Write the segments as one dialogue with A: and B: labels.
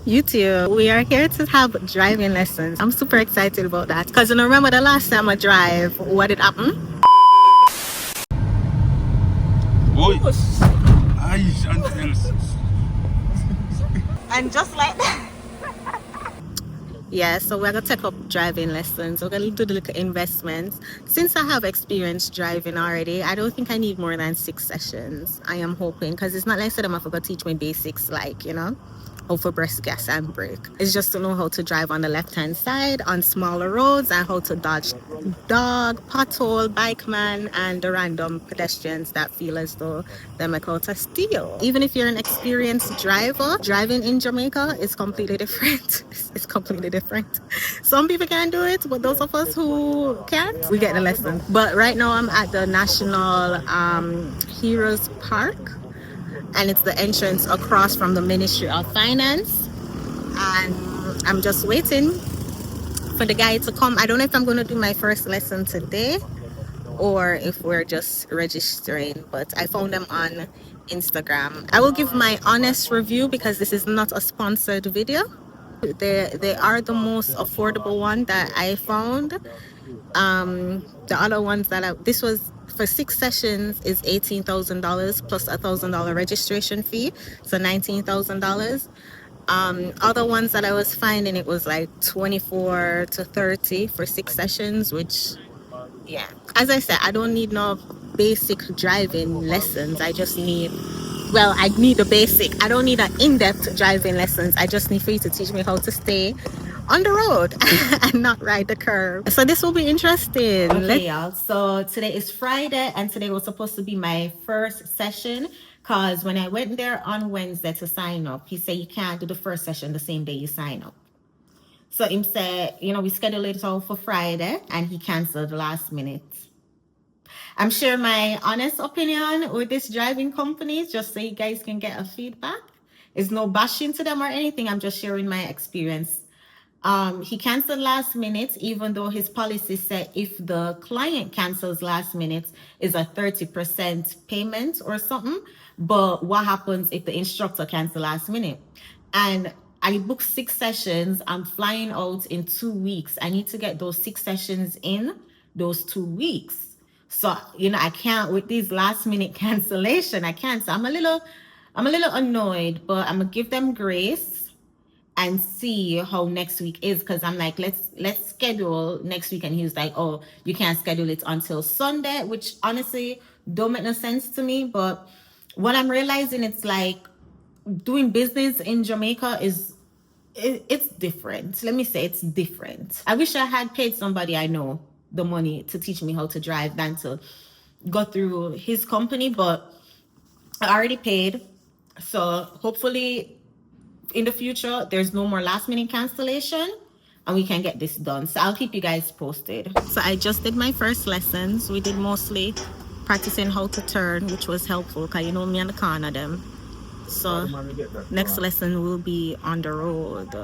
A: You too. We are here to have driving lessons. I'm super excited about that because I remember the last time I drive, what did happen?
B: Boy,
A: And just like that. Yeah, so we're gonna take up driving lessons. We're gonna do the little investments. Since I have experience driving already, I don't think I need more than 6 sessions. I am hoping, because it's not like I said I'm gonna teach me basics, like, you know, how to press gas and brake. It's just to know how to drive on the left-hand side on smaller roads and how to dodge dog, pothole, bike man, and the random pedestrians that feel as though they're out to steal. Even if you're an experienced driver, driving in Jamaica is completely different. It's completely different. Some people can do it, but those of us who can't, we get the lesson. But right now I'm at the National Heroes Park, and it's the entrance across from the Ministry of Finance, and I'm just waiting for the guy to come. I don't know if I'm going to do my first lesson today or if we're just registering, but I found them on Instagram. I will give my honest review because this is not a sponsored video. They are the most affordable one that I found. The other ones that this was for 6 sessions is $18,000 plus $1,000 registration fee, so $19,000. Other ones that I was finding, it was like 24 to 30 for 6 sessions, which, yeah, as I said, I don't need no basic driving lessons. I just need, well, I need a basic. I don't need an in-depth driving lessons. I just need for you to teach me how to stay on the road and not ride the curb. So this will be interesting. Okay, y'all. So today is Friday, and today was supposed to be my first session, because when I went there on Wednesday to sign up, he said you can't do the first session the same day you sign up. So him said, you know, we scheduled it all for Friday, and he canceled the last minute. I'm sharing my honest opinion with this driving company just so you guys can get a feedback. It's no bashing to them or anything. I'm just sharing my experience. He canceled last minute, even though his policy said if the client cancels last minute is a 30% payment or something. But what happens if the instructor cancels last minute? And I booked 6 sessions. I'm flying out in 2 weeks. I need to get those 6 sessions in those 2 weeks. So, you know, I can't with these last minute cancellation. I can't. So I'm a little annoyed, but I'm gonna give them grace and see how next week is, because I'm like, let's schedule next week. And he was like, oh, you can't schedule it until Sunday, which honestly don't make no sense to me. But what I'm realizing, it's like doing business in Jamaica it's different. Let me say it's different. I wish I had paid somebody I know the money to teach me how to drive than to go through his company, but I already paid. So hopefully in the future there's no more last minute cancellation and we can get this done. So I'll keep you guys posted. So I just did my first lessons. We did mostly practicing how to turn, which was helpful because you know me and the corner them. So next lesson will be on the road.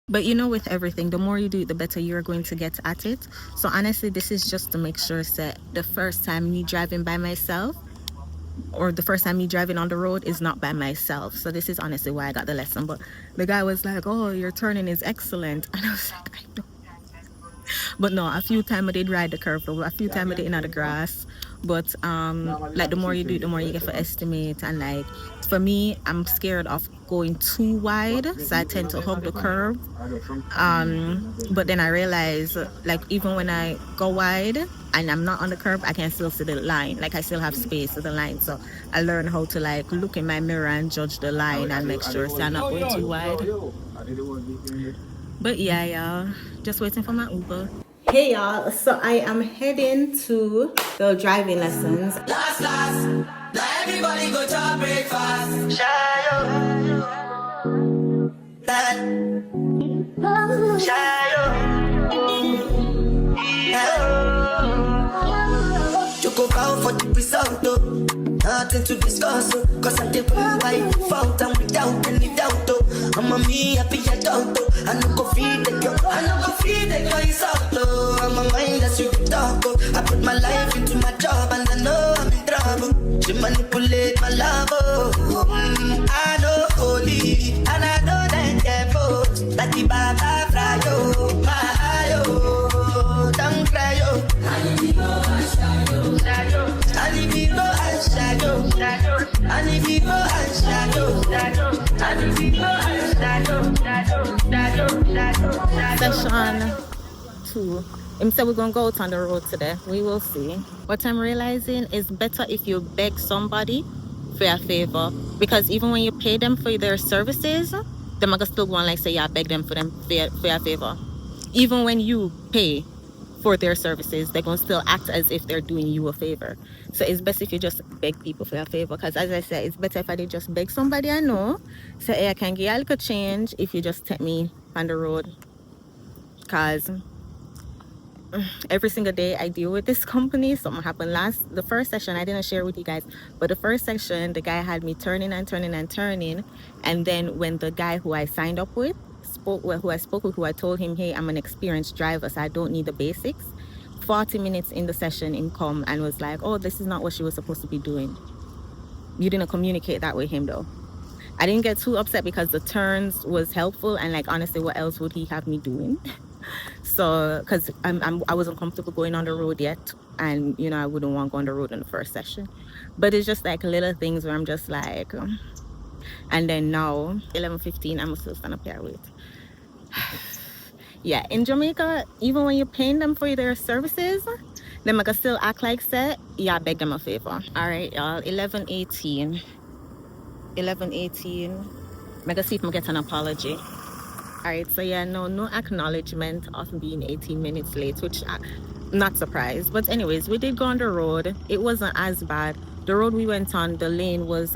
A: But you know, with everything, the more you do it, the better you're going to get at it. So honestly, this is just to make sure that the first time me driving by myself or the first time me driving on the road is not by myself. So this is honestly why I got the lesson. But the guy was like, oh, your turning is excellent. And I was like, I know. But no, a few times I did ride the curve, though. A few times I did in the grass. But like the more you do it, the more you get for estimate. And like for me, I'm scared of going too wide, so I tend to hug the curb. But then I realize, like, even when I go wide and I'm not on the curb, I can still see the line. Like I still have space to the line. So I learn how to like look in my mirror and judge the line and make sure so I'm not going too wide. But yeah, y'all, just waiting for my Uber. Hey y'all, so I am heading to the driving lessons.
C: Last, now everybody go to breakfast. You go out for the result, though. Nothing to discuss, cause I'm the white fault and without any doubt, though. I'm a me happy adult, though. I no go feed the girl, I no go feed the girl, it's out, though. I'm a mind that's you talk, oh. I put my life into my job and I know I'm in trouble. She manipulate my love, oh. I know holy, and I know that
A: Session 2. Him said we're gonna go out on the road today. We will see. What I'm realizing is better if you beg somebody for a favor, because even when you pay them for their services, they might still go and like say, yeah, beg them for a favor. Even when you pay for their services, they're gonna still act as if they're doing you a favor. So it's best if you just beg people for a favor, because as I said, it's better if I did just beg somebody I know, say, hey, I can give you a little change if you just take me on the road. Because every single day I deal with this company. Something happened the first session I didn't share with you guys, but the first section the guy had me turning and turning and turning, and then when the guy who I signed up with who I told him, hey, I'm an experienced driver, so I don't need the basics, 40 minutes in the session in come and was like, oh, this is not what she was supposed to be doing. You didn't communicate that with him though. I didn't get too upset because the turns was helpful, and like honestly, what else would he have me doing? So because I wasn't comfortable going on the road yet, and you know I wouldn't want to go on the road in the first session. But it's just like little things where I'm just like, and then now 11:15 I'm still stand up here wait. Yeah, in Jamaica, even when you're paying them for their services, them I can still act like say, yeah, beg them a favor. All right, y'all, 11:18. I can see if I get an apology. All right, so yeah, no acknowledgement of being 18 minutes late, which I'm not surprised. But anyways, we did go on the road. It wasn't as bad. The road we went on, the lane was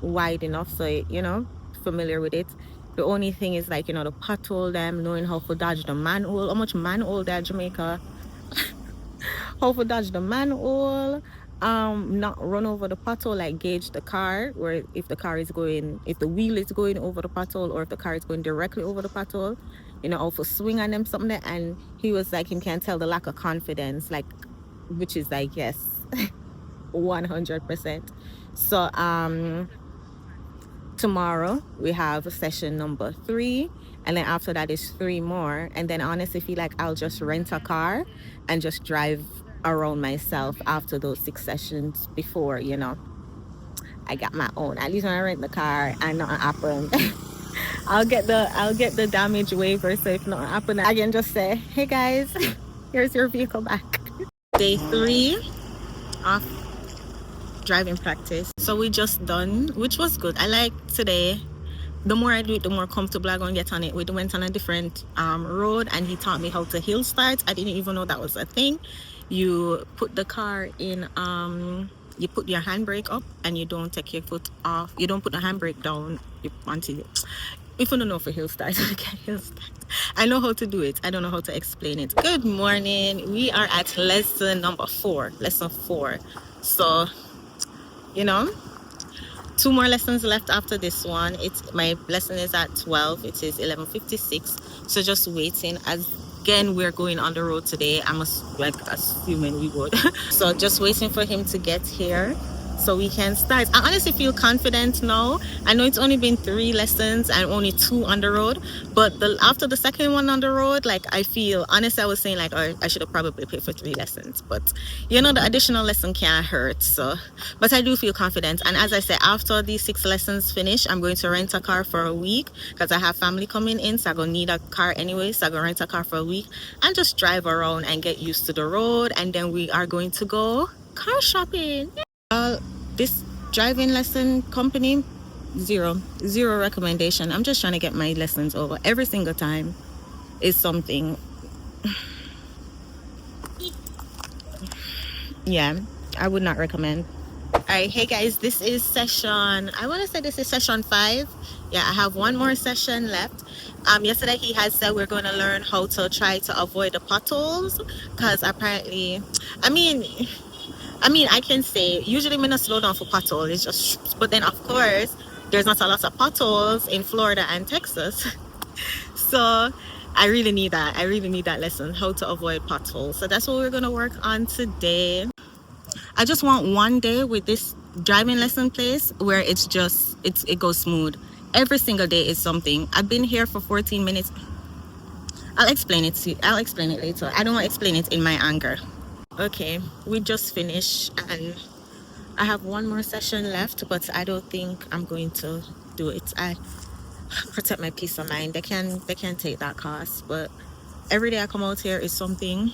A: wide enough, so you know, familiar with it. The only thing is like, you know, the pothole them, knowing how to dodge the manhole. How much manhole there, Jamaica? How to dodge the manhole, not run over the pothole, like gauge the car, where if the wheel is going over the pothole or if the car is going directly over the pothole, you know, also swing on them something. And he was like, he can tell the lack of confidence, like, which is like, yes, 100%. So tomorrow we have session number 3, and then after that is 3 more, and then honestly feel like I'll just rent a car and just drive around myself after those 6 sessions before, you know, I got my own. At least when I rent the car and nothing happen, I'll get the damage waiver, so if nothing happen I can just say, hey guys, here's your vehicle back. Day 3 of driving practice. So we just done, which was good. I like today. The more I do it, the more comfortable I'm gonna get on it. We went on a different road, and he taught me how to hill start. I didn't even know that was a thing. You put the car in, you put your handbrake up and you don't take your foot off. You don't put the handbrake down. You until you, if you don't know for hill start, okay, hill start. I know how to do it. I don't know how to explain it. Good morning. We are at lesson number 4. Lesson 4. So, you know, 2 more lessons left after this one. My lesson is at 12. It is 11:56. So just waiting. Again, we're going on the road today. I'm assuming we would. So just waiting for him to get here so we can start. I honestly feel confident now. I know it's only been 3 lessons and only 2 on the road, but after the second one on the road, like I feel, honestly, I was saying like, oh, I should have probably paid for 3 lessons, but you know, the additional lesson can't hurt. So, but I do feel confident. And as I said, after these 6 lessons finish, I'm going to rent a car for a week because I have family coming in, so I'm gonna need a car anyway. So I'm gonna rent a car for a week and just drive around and get used to the road. And then we are going to go car shopping. This driving lesson company, zero recommendation. I'm just trying to get my lessons over. Every single time is something. Yeah, I would not recommend. All right, hey guys, this is session, I want to say this is session 5. Yeah, I have 1 more session left. Yesterday he had said we're going to learn how to try to avoid the potholes, because apparently, I mean, I can say usually when I slow down for pothole, it's just, but then of course there's not a lot of potholes in Florida and Texas. So I really need that lesson, how to avoid potholes. So that's what we're gonna work on today. I just want one day with this driving lesson place where it goes smooth. Every single day is something. I've been here for 14 minutes. I'll explain it later. I don't want to explain it in my anger. Okay, we just finished and I have 1 more session left, but I don't think I'm going to do it. protect my peace of mind. They can take that cost, but every day I come out here is something.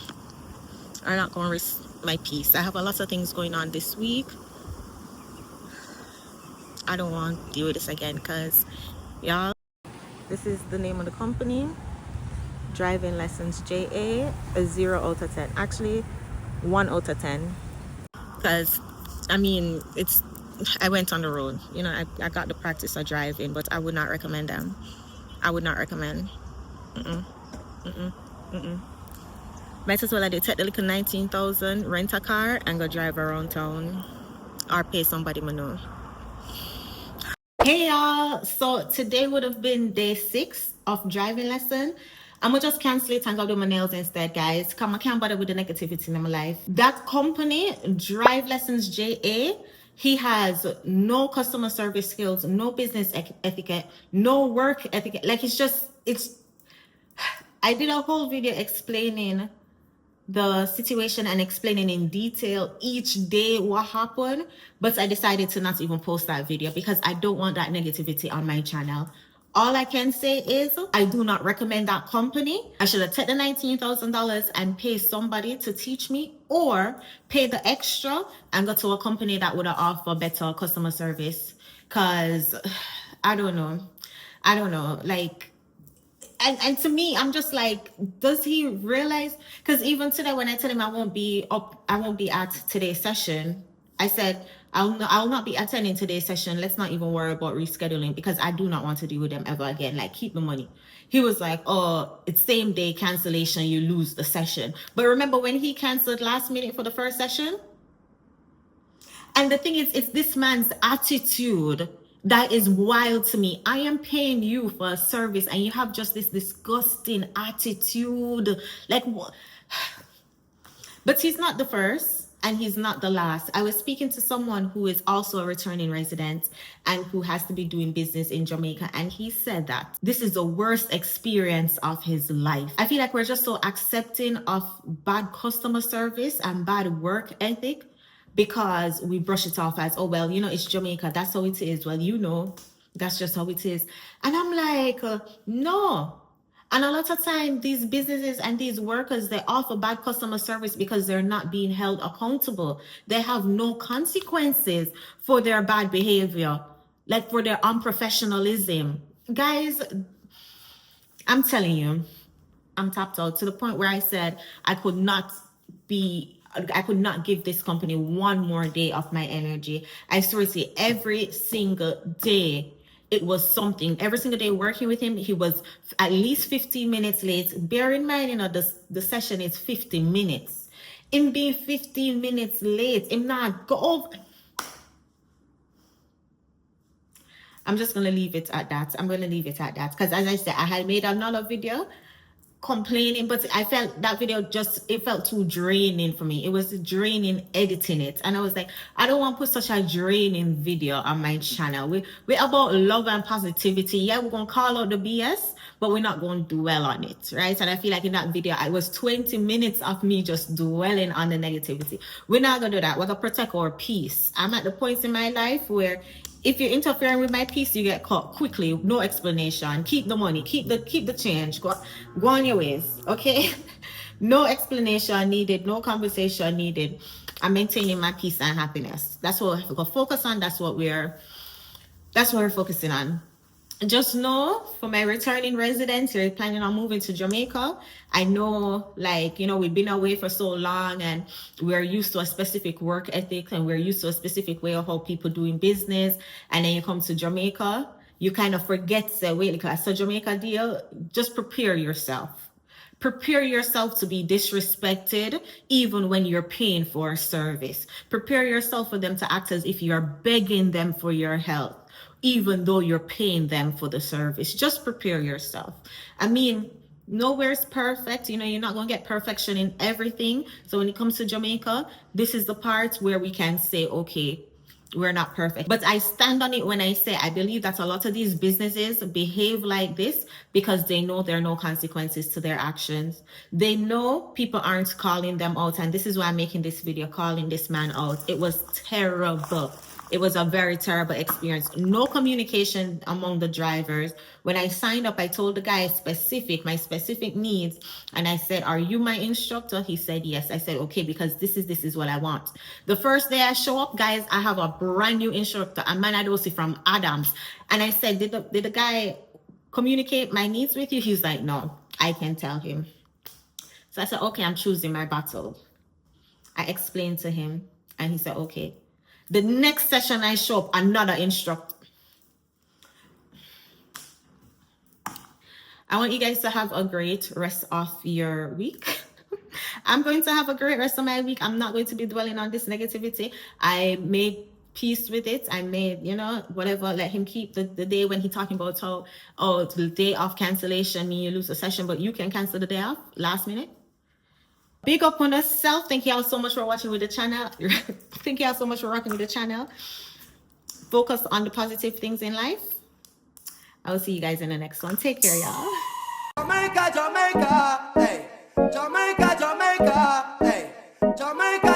A: I'm not going to risk my peace. I have a lot of things going on this week. I don't want to deal with this again, because y'all, this is the name of the company, Driving Lessons JA, a 0 out of 10. Actually, 1 out of 10. Because, I mean, I went on the road. You know, I got the practice of driving, but I would not recommend them. I would not recommend. Might as well I did take the little 19,000, rent a car, and go drive around town. Or pay somebody I know. Hey y'all, so today would have been day 6 of driving lesson. I'm gonna just cancel it and go do my nails instead, guys. Come, I can't bother with the negativity in my life. That company, Drive Lessons JA, he has no customer service skills, no business etiquette, no work etiquette. Like, I did a whole video explaining the situation and explaining in detail each day what happened, but I decided to not even post that video because I don't want that negativity on my channel. All I can say is I do not recommend that company. I should have taken the $19,000 and pay somebody to teach me, or pay the extra and go to a company that would have offered better customer service. Cause I don't know, like, and to me, I'm just like, does he realize? Because even today, when I tell him I won't be at today's session, I said I'll not be attending today's session. Let's not even worry about rescheduling, because I do not want to deal with them ever again. Like, keep the money. He was like, oh, it's same day cancellation, you lose the session. But remember when he canceled last minute for the first session? And the thing is, it's this man's attitude that is wild to me. I am paying you for a service and you have just this disgusting attitude. Like, what? But he's not the first and he's not the last. I was speaking to someone who is also a returning resident and who has to be doing business in Jamaica, and he said that this is the worst experience of his life. I feel like we're just so accepting of bad customer service and bad work ethic, because we brush it off as, oh, well, you know, it's Jamaica, that's how it is. Well, you know, that's just how it is. And I'm like, no. And a lot of time, these businesses and these workers, they offer bad customer service because they're not being held accountable. They have no consequences for their bad behavior, like for their unprofessionalism. Guys, I'm telling you, I'm tapped out to the point where I said I could not give this company one more day of my energy. I seriously, every single day, it was something. Every single day working with him, he was at least 15 minutes late. Bear in mind, you know, the session is 50 minutes. In being 15 minutes late, him not go over. I'm just going to leave it at that. Because as I said, I had made another video complaining, but I felt that video it felt too draining for me. It was draining editing it, and I was like, I don't want to put such a draining video on my channel. We're about love and positivity. Yeah, we're gonna call out the BS, but we're not going to dwell on it, right? And I feel like in that video, it was 20 minutes of me just dwelling on the negativity. We're not gonna do that. We're gonna protect our peace. I'm at the point in my life where if you're interfering with my peace, you get caught quickly. No explanation. Keep the money. Keep the change. Go on your ways. Okay? No explanation needed. No conversation needed. I'm maintaining my peace and happiness. That's what we're gonna focus on. That's what we're focusing on. Just know, for my returning residents, you're planning on moving to Jamaica. I know, like, you know, we've been away for so long and we're used to a specific work ethic and we're used to a specific way of how people doing business. And then you come to Jamaica, you kind of forget the way, like, so Jamaica deal, just prepare yourself. Prepare yourself to be disrespected even when you're paying for a service. Prepare yourself for them to act as if you're begging them for your help, even though you're paying them for the service. Just prepare yourself. I mean, nowhere's perfect. You know, you're not going to get perfection in everything. So when it comes to Jamaica, this is the part where we can say, okay, we're not perfect. But I stand on it when I say I believe that a lot of these businesses behave like this because they know there are no consequences to their actions. They know people aren't calling them out. And this is why I'm making this video, calling this man out. It was terrible. It was a very terrible experience. No communication among the drivers. When I signed up, I told the guy my specific needs. And I said, are you my instructor? He said, yes. I said, okay, because this is what I want. The first day I show up, guys, I have a brand new instructor, a man I don't see from Adams. And I said, did the guy communicate my needs with you? He's like, no, I can tell him. So I said, okay, I'm choosing my battle. I explained to him and he said, okay. The next session I show up, another instructor. I want you guys to have a great rest of your week. I'm going to have a great rest of my week. I'm not going to be dwelling on this negativity. I made peace with it. I made, whatever, let him keep the day when he's talking about how, the day of cancellation mean you lose a session, but you can cancel the day off last minute. Big up on yourself. Thank you all so much for watching with the channel. Thank you all so much for rocking with the channel. Focus on the positive things in life. I will see you guys in the next one. Take care, y'all.
C: Jamaica, Jamaica, hey. Jamaica, Jamaica, hey. Jamaica.